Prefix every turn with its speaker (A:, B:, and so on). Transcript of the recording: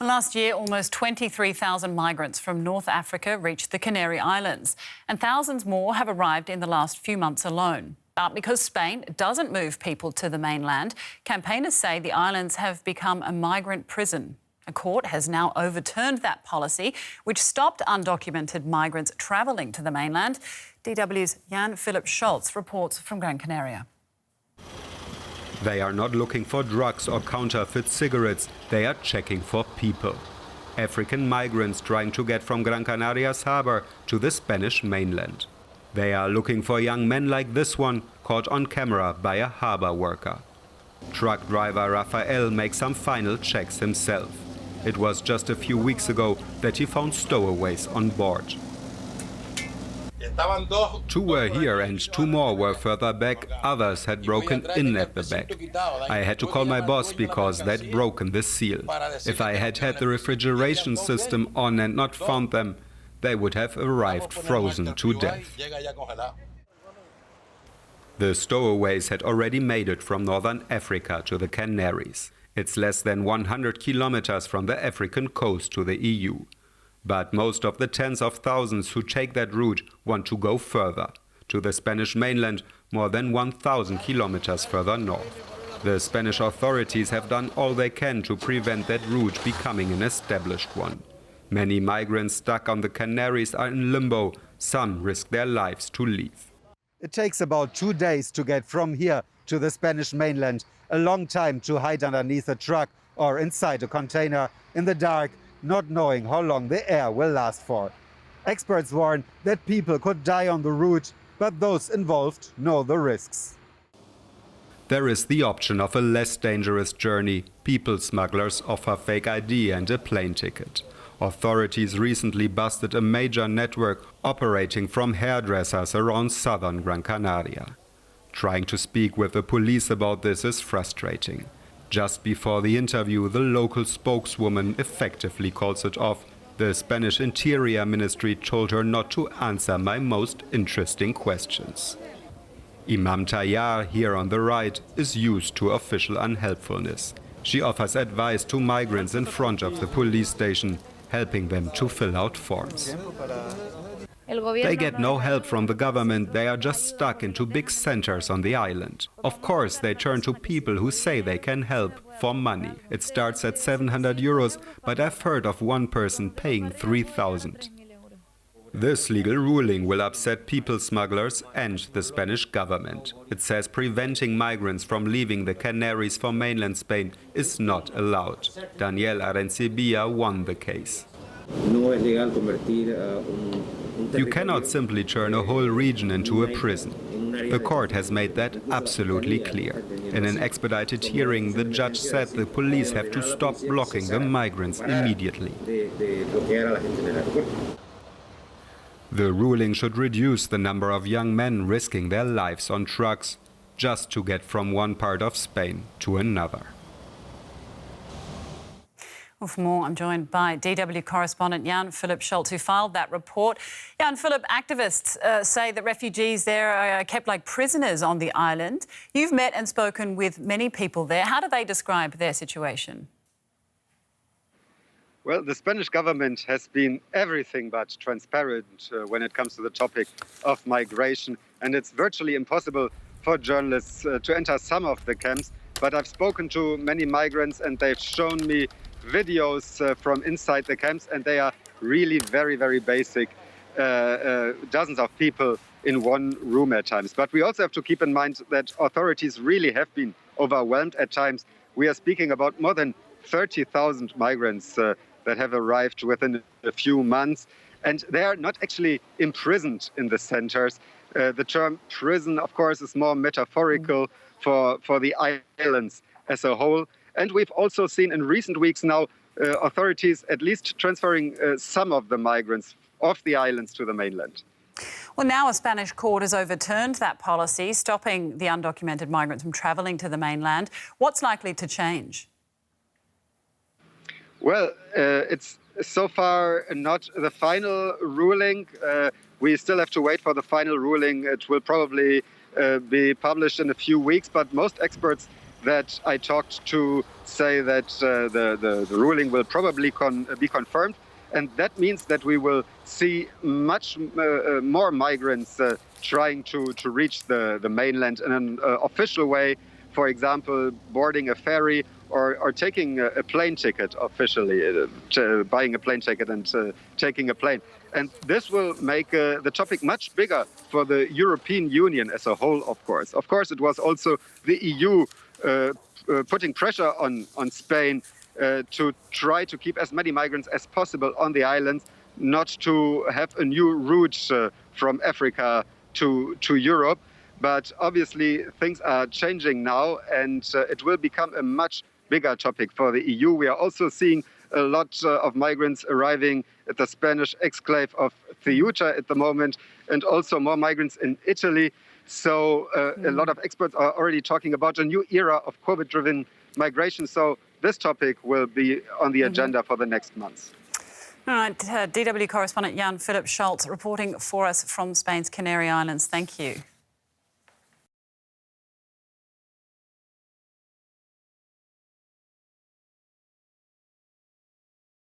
A: Last year, almost 23,000 migrants from North Africa reached the Canary Islands, and thousands more have arrived in the last few months alone. But because Spain doesn't move people to the mainland, campaigners say the islands have become a migrant prison. A court has now overturned that policy, which stopped undocumented migrants travelling to the mainland. DW's Jan-Philipp Scholz reports from Gran Canaria.
B: They are not looking for drugs or counterfeit cigarettes, they are checking for people. African migrants trying to get from Gran Canaria's harbour to the Spanish mainland. They are looking for young men like this one, caught on camera by a harbour worker. Truck driver Rafael makes some final checks himself. It was just a few weeks ago that he found stowaways on board. Two were here and two more were further back. Others had broken in at the back. I had to call my boss because they'd broken the seal. If I had had the refrigeration system on and not found them, they would have arrived frozen to death. The stowaways had already made it from northern Africa to the Canaries. It's less than 100 kilometers from the African coast to the EU. But most of the tens of thousands who take that route want to go further, to the Spanish mainland, more than 1,000 kilometers further north. The Spanish authorities have done all they can to prevent that route becoming an established one. Many migrants stuck on the Canaries are in limbo. Some risk their lives to leave.
C: It takes about 2 days to get from here to the Spanish mainland, a long time to hide underneath a truck or inside a container in the dark, not knowing how long the air will last for. Experts warn that people could die on the route, but those involved know the risks.
B: There is the option of a less dangerous journey. People smugglers offer fake ID and a plane ticket. Authorities recently busted a major network operating from hairdressers around southern Gran Canaria. Trying to speak with the police about this is frustrating. Just before the interview, the local spokeswoman effectively calls it off. The Spanish Interior Ministry told her not to answer my most interesting questions. Imam Tayyar, here on the right, is used to official unhelpfulness. She offers advice to migrants in front of the police station, helping them to fill out forms. They get no help from the government, they are just stuck into big centers on the island. Of course, they turn to people who say they can help for money. It starts at 700 euros, but I've heard of one person paying 3,000. This legal ruling will upset people smugglers and the Spanish government. It says preventing migrants from leaving the Canaries for mainland Spain is not allowed. Daniel Arencibia won the case. You cannot simply turn a whole region into a prison. The court has made that absolutely clear. In an expedited hearing, the judge said the police have to stop blocking the migrants immediately. The ruling should reduce the number of young men risking their lives on trucks just to get from one part of Spain to another.
A: Well, for more, I'm joined by DW correspondent Jan-Philipp Scholz, who filed that report. Jan-Philipp, activists say that refugees there are kept like prisoners on the island. You've met and spoken with many people there. How do they describe their situation?
C: Well, the Spanish government has been everything but transparent when it comes to the topic of migration, and it's virtually impossible for journalists to enter some of the camps. But I've spoken to many migrants and they've shown me videos from inside the camps, and they are really very, very basic. Dozens of people in one room at times. But we also have to keep in mind that authorities really have been overwhelmed at times. We are speaking about more than 30,000 migrants that have arrived within a few months, and they are not actually imprisoned in the centers. The term prison, of course, is more metaphorical for the islands as a whole. And we've also seen in recent weeks now authorities at least transferring some of the migrants off the islands to the mainland.
A: Well, now a Spanish court has overturned that policy, stopping the undocumented migrants from travelling to the mainland. What's likely to change?
C: Well, it's so far not the final ruling. We still have to wait for the final ruling. It will probably be published in a few weeks, but most experts, that I talked to say that the ruling will probably be confirmed. And that means that we will see much more migrants trying to reach the mainland in an official way, for example, boarding a ferry or taking a plane ticket officially, buying a plane ticket and taking a plane. And this will make the topic much bigger for the European Union as a whole, of course. Of course, it was also the EU putting pressure on Spain to try to keep as many migrants as possible on the islands, not to have a new route from Africa to Europe. But obviously things are changing now, and it will become a much bigger topic for the EU. We are also seeing a lot of migrants arriving at the Spanish exclave of Ceuta at the moment, and also more migrants in Italy. So a lot of experts are already talking about a new era of COVID-driven migration. So this topic will be on the agenda for the next months.
A: All right, DW correspondent Jan Philip Schultz reporting for us from Spain's Canary Islands. Thank you.